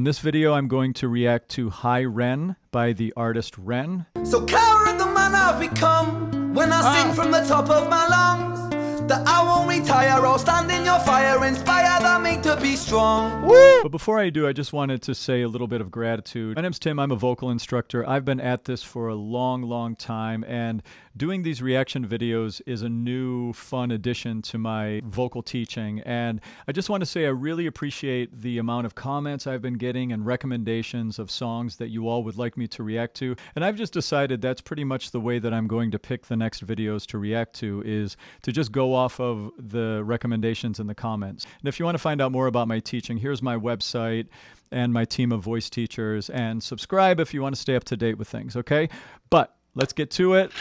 In this video, I'm going to react to High Ren by the artist Ren. So coward the man I've become when I sing from the top of my lungs that I won't retire or stand in your fire, inspired that me to be strong. Woo! But before I do, I just wanted to say a little bit of gratitude. My name's Tim. I'm a vocal instructor. I've been at this for a long, long time, and doing these reaction videos is a new, fun addition to my vocal teaching. And I just want to say I really appreciate the amount of comments I've been getting and recommendations of songs that you all would like me to react to. And I've just decided that's pretty much the way that I'm going to pick the next videos to react to, is to just go off of the recommendations in the comments. And if you want to find out more about my teaching, here's my website and my team of voice teachers, and subscribe if you want to stay up to date with things, okay? But let's get to it.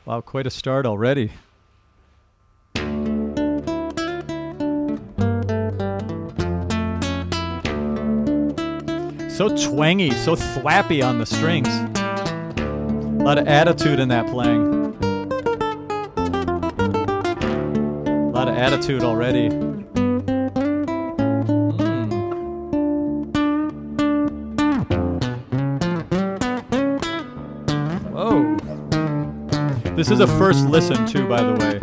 Wow, quite a start already. So twangy, so thwappy on the strings. A lot of attitude in that playing. A lot of attitude already. Whoa. This is a first listen too, by the way.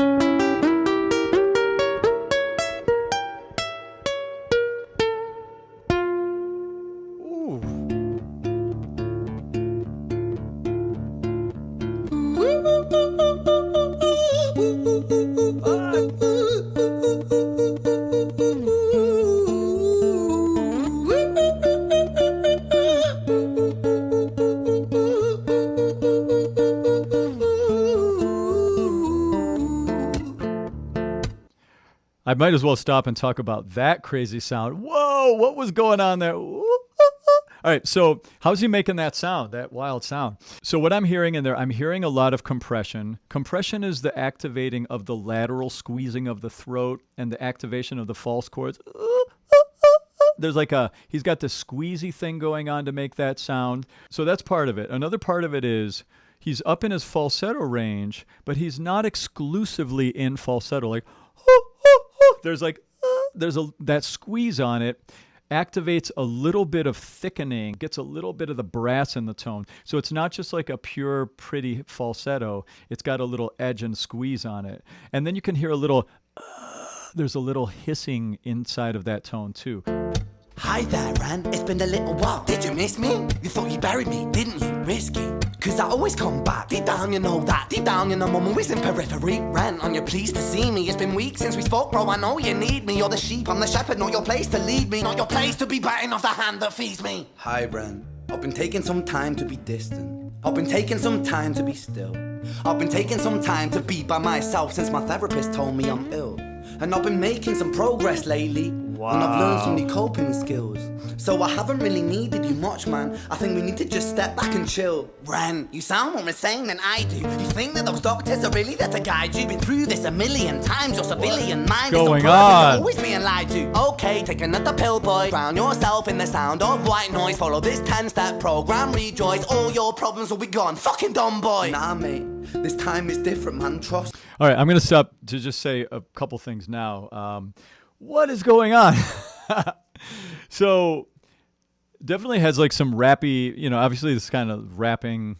I might as well stop and talk about that crazy sound. Whoa, what was going on there? All right, so how's he making that sound, that wild sound? So what I'm hearing in there, I'm hearing a lot of compression. Compression is the activating of the lateral squeezing of the throat and the activation of the false chords. There's like he's got this squeezy thing going on to make that sound. So that's part of it. Another part of it is he's up in his falsetto range, but he's not exclusively in falsetto. Like, there's like, that squeeze on it activates a little bit of thickening, gets a little bit of the brass in the tone. So it's not just like a pure, pretty falsetto. It's got a little edge and squeeze on it. And then you can hear a little, there's a little hissing inside of that tone too. Hi there, Ren. It's been a little while. Did you miss me? You thought you buried me, didn't you? Risky. Cause I always come back. Deep down you know that. Deep down you know I'm always in periphery. Ren, on your pleased to see me. It's been weeks since we spoke, bro. I know you need me. You're the sheep, I'm the shepherd. Not your place to lead me. Not your place to be biting off the hand that feeds me. Hi, Ren. I've been taking some time to be distant. I've been taking some time to be still. I've been taking some time to be by myself since my therapist told me I'm ill. And I've been making some progress lately. Wow. And I've learned some new coping skills. So I haven't really needed you much, man. I think we need to just step back and chill. Ren, you sound more insane than I do. You think that those doctors are really there to guide you? Been through this a million times. Your civilian mind is so perfect, always being lied to. Okay, take another pill, boy. Drown yourself in the sound of white noise. Follow this 10-step program, rejoice. All your problems will be gone. Fucking dumb boy. Nah, mate. This time is different, man. Trust. All right, I'm going to stop to just say a couple things now. What is going on? So definitely has like some rappy, you know, obviously this kind of rapping,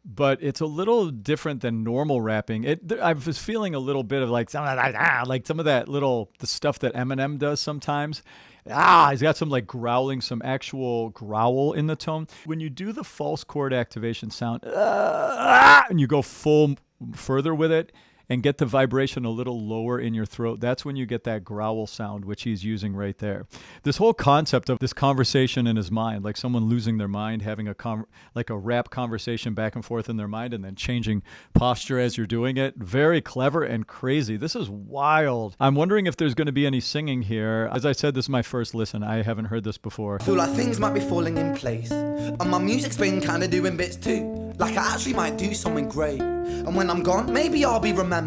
but it's a little different than normal rapping. I was feeling a little bit of like some of that little, the stuff that Eminem does sometimes. He's got some like growling, some actual growl in the tone. When you do the false chord activation sound, and you go full further with it, and get the vibration a little lower in your throat, that's when you get that growl sound, which he's using right there. This whole concept of this conversation in his mind, like someone losing their mind, having like a rap conversation back and forth in their mind and then changing posture as you're doing it. Very clever and crazy. This is wild. I'm wondering if there's going to be any singing here. As I said, this is my first listen. I haven't heard this before. Feel like things might be falling in place. And my music's been kind of doing bits too. Like I actually might do something great. And when I'm gone, maybe I'll be remembered.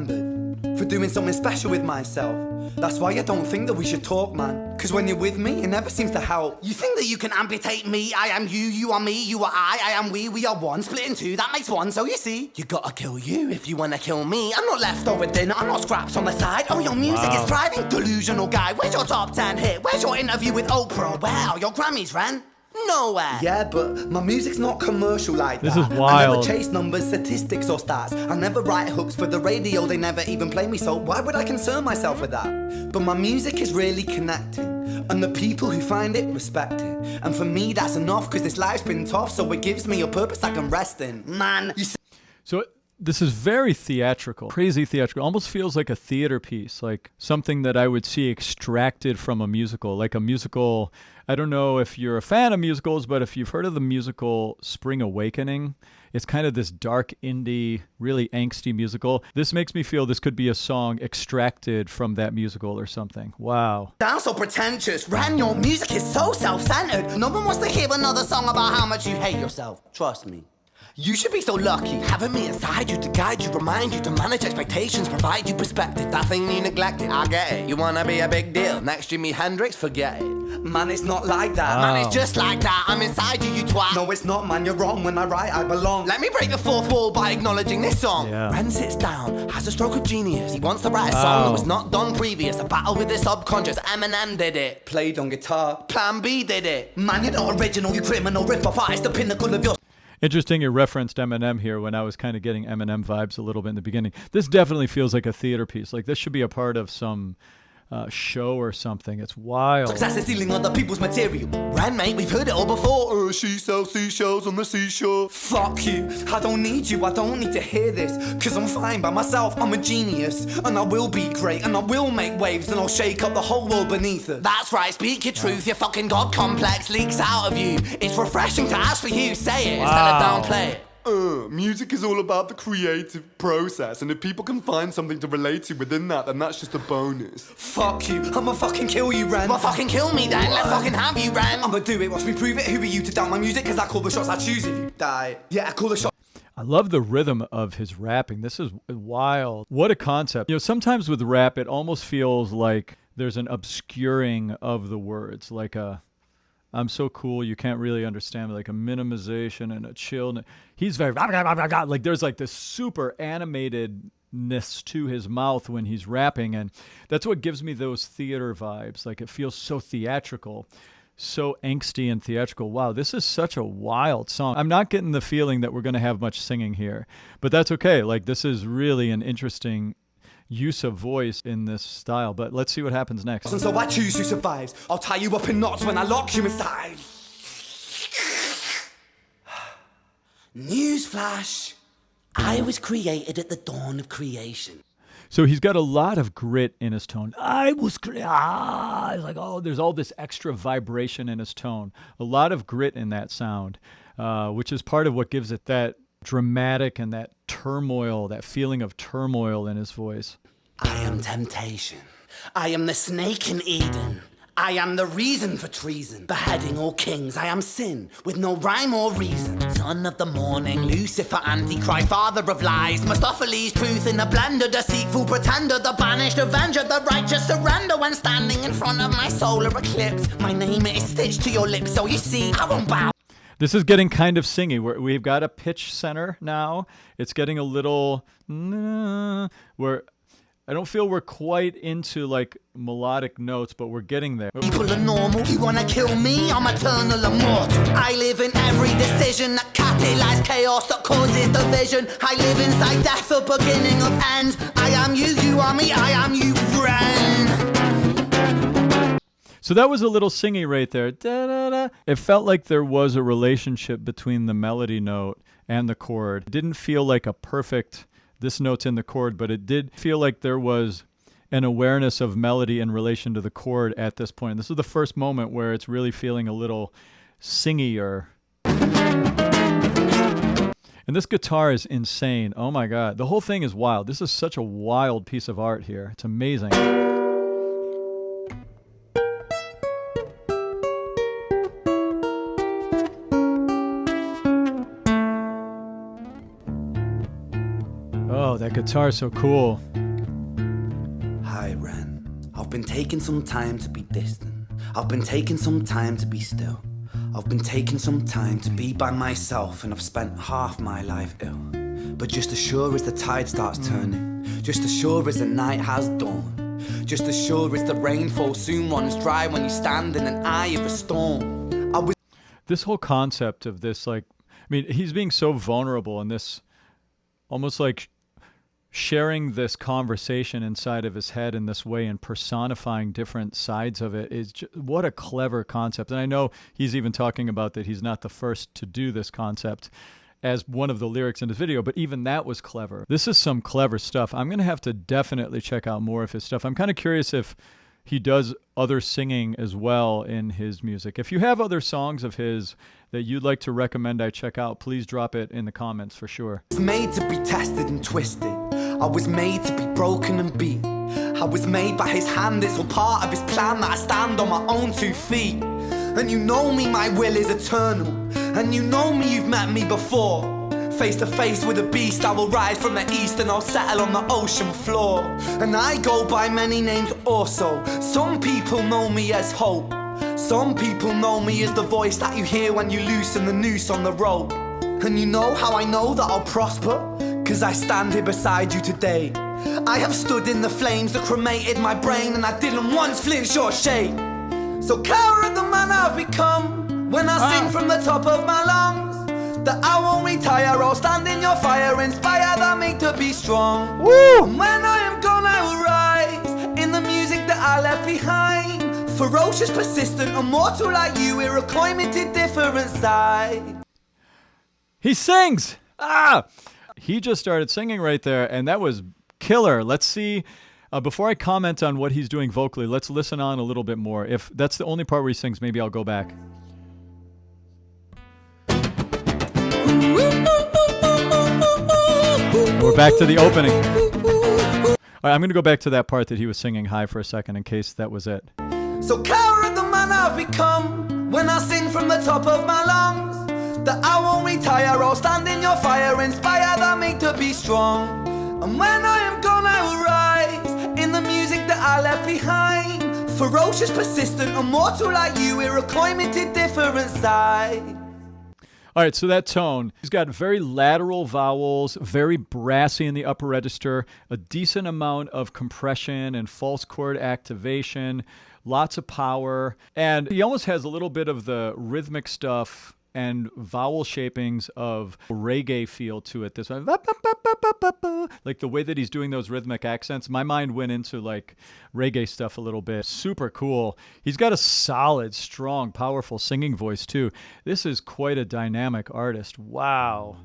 for doing something special with myself. That's why I don't think that we should talk, man. Cause when you're with me, it never seems to help. You think that you can amputate me? I am you, you are me, you are I am we are one. Split in two, that makes one. So you see, you gotta kill you if you wanna kill me. I'm not leftover dinner, I'm not scraps on the side. Oh, your music is thriving, delusional guy. Where's your top 10 hit? Where's your interview with Oprah? Wow, your Grammys ran nowhere. Yeah, but my music's not commercial like This that. is wild. I never chase numbers, statistics, or stats. I never write hooks for the radio, they never even play me, so why would I concern myself with that? But my music is really connecting, and the people who find it respect it. And for me, that's enough, cause this life's been tough, so it gives me a purpose I can rest in. Man, you see. So this is very theatrical, crazy theatrical. Almost feels like a theater piece, like something that I would see extracted from a musical, like a musical. I don't know if you're a fan of musicals, but if you've heard of the musical Spring Awakening, it's kind of this dark indie, really angsty musical. This makes me feel this could be a song extracted from that musical or something. Wow. Sounds so pretentious. Ran, your music is so self-centered. No one wants to hear another song about how much you hate yourself. Trust me. You should be so lucky, having me inside you to guide you, remind you to manage expectations, provide you perspective. That thing you neglected, I get it. You wanna be a big deal, next Jimi Hendrix, forget it. Man, it's not like that. Wow. Man, it's just like that. I'm inside you, you twat. No, it's not, man, you're wrong. When I write, I belong. Let me break the fourth wall by acknowledging this song. Yeah. Ren sits down, has a stroke of genius. He wants to write a song that was not done previous. A battle with his subconscious. Eminem did it. Played on guitar. Plan B did it. Man, you're not original, you criminal rip-off artist. The pinnacle of your... Interesting you referenced Eminem here when I was kind of getting Eminem vibes a little bit in the beginning. This definitely feels like a theater piece. Like this should be a part of some show or something. It's wild. Success is stealing other people's material. Ren, mate, we've heard it all before. She sells seashells on the seashore. Fuck you, I don't need you, I don't need to hear this. Cause I'm fine by myself, I'm a genius. And I will be great, and I will make waves, and I'll shake up the whole world beneath us. That's right, speak your truth, your fucking God complex leaks out of you. It's refreshing to ask for you, say it instead of downplay it. Music is all about the creative process, and if people can find something to relate to within that, then that's just a bonus. Fuck you, I'ma fucking kill you, Ren. Well, fucking kill me then, let's fucking have you, Ren. I'ma do it, watch me prove it. Who are you to doubt my music? Cause I call the shots I choose if you die. Yeah, I call the shots. I love the rhythm of his rapping. This is wild. What a concept. You know, sometimes with rap, it almost feels like there's an obscuring of the words, like a I'm so cool you can't really understand me, like a minimization and a chill. He's very like there's like this super animatedness to his mouth when he's rapping, and that's what gives me those theater vibes. Like it feels so theatrical, so angsty and theatrical. Wow, this is such a wild song. I'm not getting the feeling that we're going to have much singing here, but that's okay. Like this is really an interesting use of voice in this style, but let's see what happens next. And so I choose who survives. I'll tie you up in knots when I lock you inside. Newsflash, I was created at the dawn of creation. So he's got a lot of grit in his tone. Like, oh, there's all this extra vibration in his tone. A lot of grit in that sound, which is part of what gives it that dramatic and that turmoil, that feeling of turmoil in his voice. I am temptation. I am the snake in Eden. I am the reason for treason, beheading all kings. I am sin, with no rhyme or reason. Son of the morning, Lucifer, Antichrist, father of lies. Mephistophelies, truth in a blender, deceitful pretender, the banished avenger, the righteous surrender. When standing in front of my solar eclipse, my name is stitched to your lips, so you see, I won't bow. This is getting kind of singy. We've got a pitch center now. It's getting a little where I don't feel we're quite into like melodic notes, but we're getting there. People are normal. You wanna kill me? I'm eternal immortal. I live in every decision that catalyzes chaos, that causes division. I live inside death, the beginning of ends. I am you, you are me, I am you, friend. So that was a little singy right there. Da-da-da. It felt like there was a relationship between the melody note and the chord. It didn't feel like a perfect, this note's in the chord, but it did feel like there was an awareness of melody in relation to the chord at this point. This is the first moment where it's really feeling a little singier. And this guitar is insane. Oh my God. The whole thing is wild. This is such a wild piece of art here. It's amazing. Oh, that guitar is so cool. alright, Ren. I've been taking some time to be distant. I've been taking some time to be still. I've been taking some time to be by myself, and I've spent half my life ill. But just as sure as the tide starts turning, just as sure as the night has dawned, just as sure as the rainfall soon runs dry when you stand in an eye of a storm. This whole concept of this, like, I mean, he's being so vulnerable, and this almost like sharing this conversation inside of his head in this way and personifying different sides of it is just, what a clever concept. And I know he's even talking about that he's not the first to do this concept as one of the lyrics in his video, but even that was clever. This is some clever stuff. I'm going to have to definitely check out more of his stuff. I'm kind of curious if he does other singing as well in his music. If you have other songs of his that you'd like to recommend I check out, please drop it in the comments for sure. I was made to be tested and twisted. I was made to be broken and beat. I was made by his hand, it's all part of his plan that I stand on my own 2 feet. And you know me, my will is eternal. And you know me, you've met me before. Face to face with a beast, I will rise from the east and I'll settle on the ocean floor. And I go by many names also. Some people know me as hope. Some people know me as the voice that you hear when you loosen the noose on the rope. And you know how I know that I'll prosper? 'Cause I stand here beside you today. I have stood in the flames that cremated my brain, and I didn't once flinch or shake. So cower at the man I've become when I sing from the top of my lungs. That I won't retire, I'll stand in your fire, inspire that me to be strong. Woo! And when I am gone I will rise in the music that I left behind. Ferocious, persistent, immortal like you, we're a coimented different side. He sings! He just started singing right there, and that was killer. Let's see. Before I comment on what he's doing vocally, let's listen on a little bit more. If that's the only part where he sings, maybe I'll go back. We're back to the opening. All right, I'm going to go back to that part that he was singing high for a second in case that was it. So cower at the man I've become when I sing from the top of my lungs. That I won't retire, I'll stand in your fire, inspire that me to be strong. And when I am gone I will rise in the music that I left behind. Ferocious, persistent, immortal like you, we're a coimented different side. All right, so that tone, he's got very lateral vowels, very brassy in the upper register, a decent amount of compression and false chord activation, lots of power, and he almost has a little bit of the rhythmic stuff and vowel shapings of reggae feel to it. This one, like the way that he's doing those rhythmic accents, my mind went into like reggae stuff a little bit. Super cool. He's got a solid, strong, powerful singing voice too. This is quite a dynamic artist. Wow.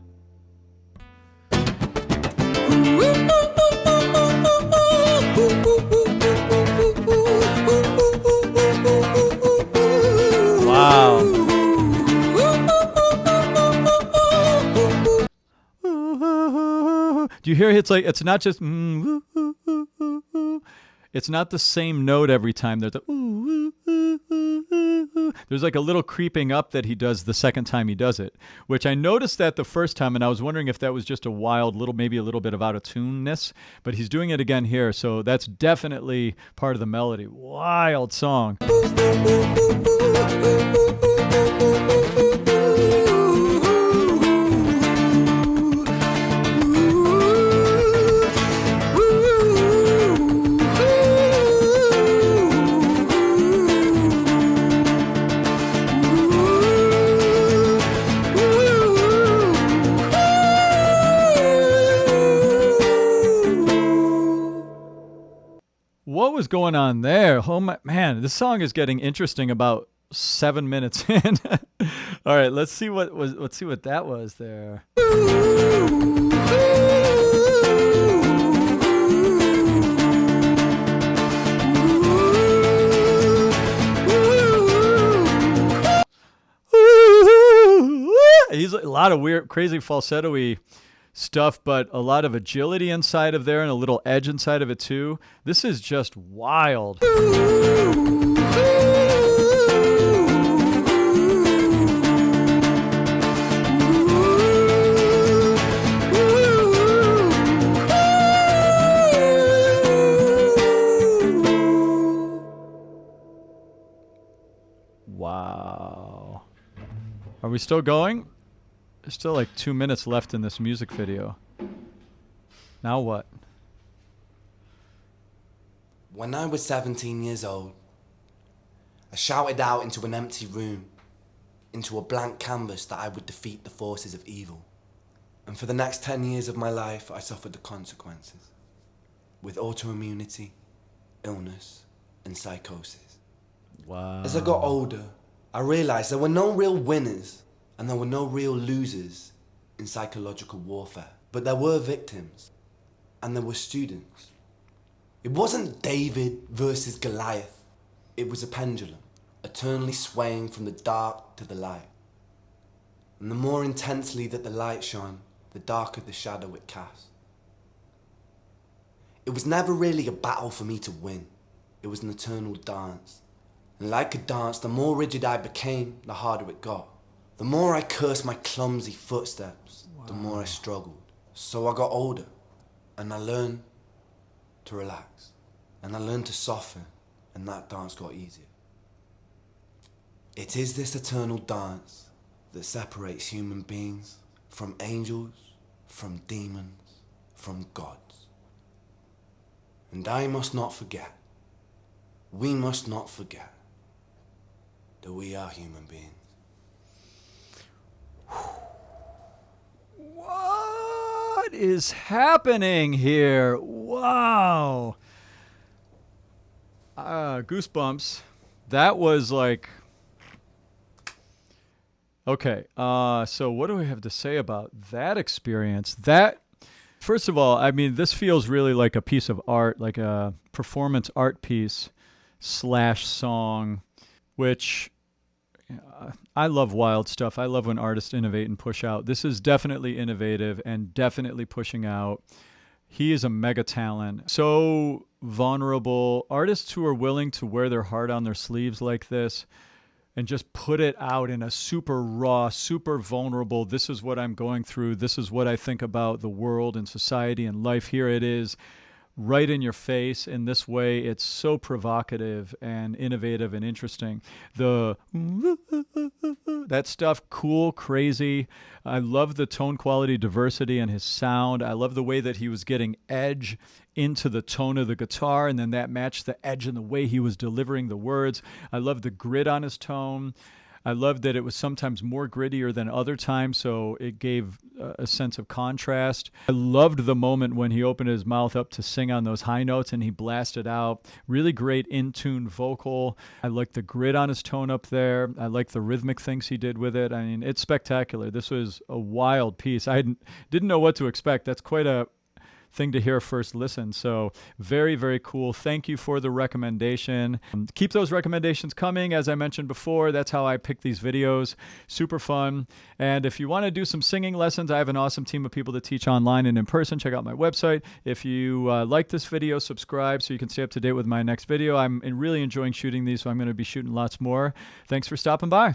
Wow. Do you hear it's like, it's not just, it's not the same note every time. There's like a little creeping up that he does the second time he does it, which I noticed that the first time, and I was wondering if that was just a wild little, maybe a little bit of out of tuneness, but he's doing it again here. So that's definitely part of the melody. Wild song. What was going on there? Oh my, man, this song is getting interesting about 7 minutes in. All right, let's see what that was there. He's a lot of weird, crazy falsetto-y stuff, but a lot of agility inside of there and a little edge inside of it too. This is just wild. Are we still going? There's still like 2 minutes left in this music video. Now what? When I was 17 years old, I shouted out into an empty room, into a blank canvas, that I would defeat the forces of evil. And for the next 10 years of my life, I suffered the consequences, with autoimmunity, illness, and psychosis. Wow. As I got older, I realized there were no real winners and there were no real losers in psychological warfare. But there were victims and there were students. It wasn't David versus Goliath. It was a pendulum, eternally swaying from the dark to the light. And the more intensely that the light shone, the darker the shadow it cast. It was never really a battle for me to win. It was an eternal dance. And like a dance, the more rigid I became, the harder it got. The more I cursed my clumsy footsteps, the more I struggled. So I got older, and I learned to relax, and I learned to soften, and that dance got easier. It is this eternal dance that separates human beings from angels, from demons, from gods. And I must not forget, we must not forget, that we are human beings. What is happening here? Wow. Goosebumps. That was like... Okay, so what do we have to say about that experience? That, first of all, I mean, this feels really like a piece of art, like a performance art piece / song, which... I love wild stuff. I love when artists innovate and push out. This is definitely innovative and definitely pushing out. He is a mega talent. So vulnerable. Artists who are willing to wear their heart on their sleeves like this and just put it out in a super raw, super vulnerable, this is what I'm going through. This is what I think about the world and society and life. Here it is. Right in your face in this way. It's so provocative and innovative and interesting. That stuff, cool, crazy. I love the tone quality, diversity, and his sound. I love the way that he was getting edge into the tone of the guitar, and then that matched the edge in the way he was delivering the words. I love the grit on his tone. I loved that it was sometimes more grittier than other times, so it gave a sense of contrast. I loved the moment when he opened his mouth up to sing on those high notes and he blasted out. Really great in-tune vocal. I liked the grit on his tone up there. I liked the rhythmic things he did with it. I mean, it's spectacular. This was a wild piece. I didn't know what to expect. That's quite a thing to hear first listen. So very, very cool. Thank you for the recommendation. Keep those recommendations coming. As I mentioned before, that's how I pick these videos. Super fun. And if you want to do some singing lessons, I have an awesome team of people to teach online and in person. Check out my website. If you like this video, subscribe so you can stay up to date with my next video. I'm really enjoying shooting these, so I'm going to be shooting lots more. Thanks for stopping by.